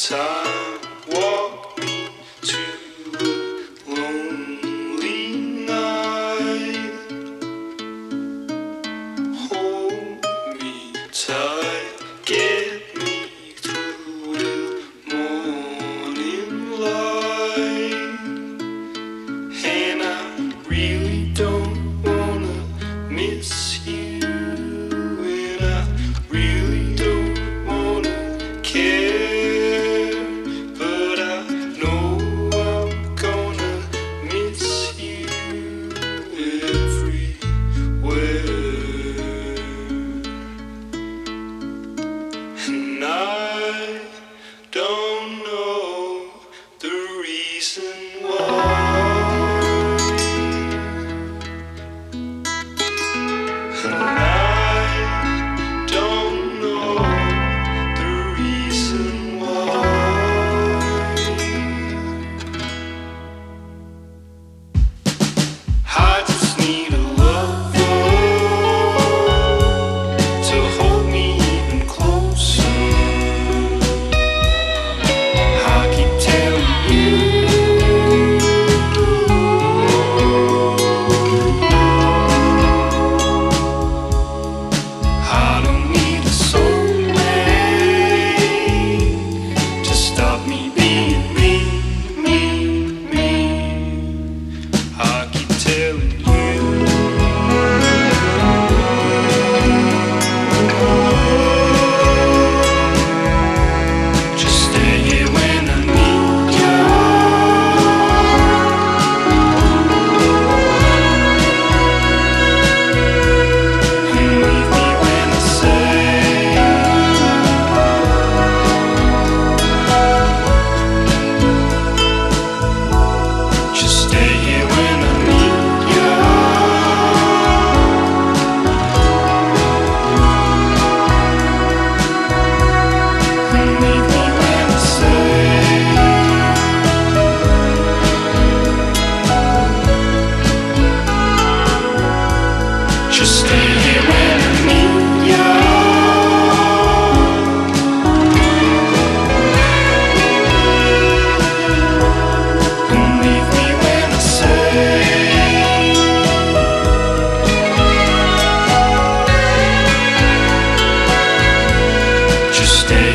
time walk me to a lonely night. Hold me tight, get me through the morning light. And I really don't wanna miss you, and I really don't wanna care, but I know I'm gonna miss you everywhere. And I don't know the reason why. And I don't know the reason why. I just need a lover to hold me even closer. I keep telling you I don't need a soulmate to stop me being me. I keep telling you just stay here when I need you, and leave me when I say just stay here when I need you, and leave me when I say just stay here when I need you, and leave me when I say just stay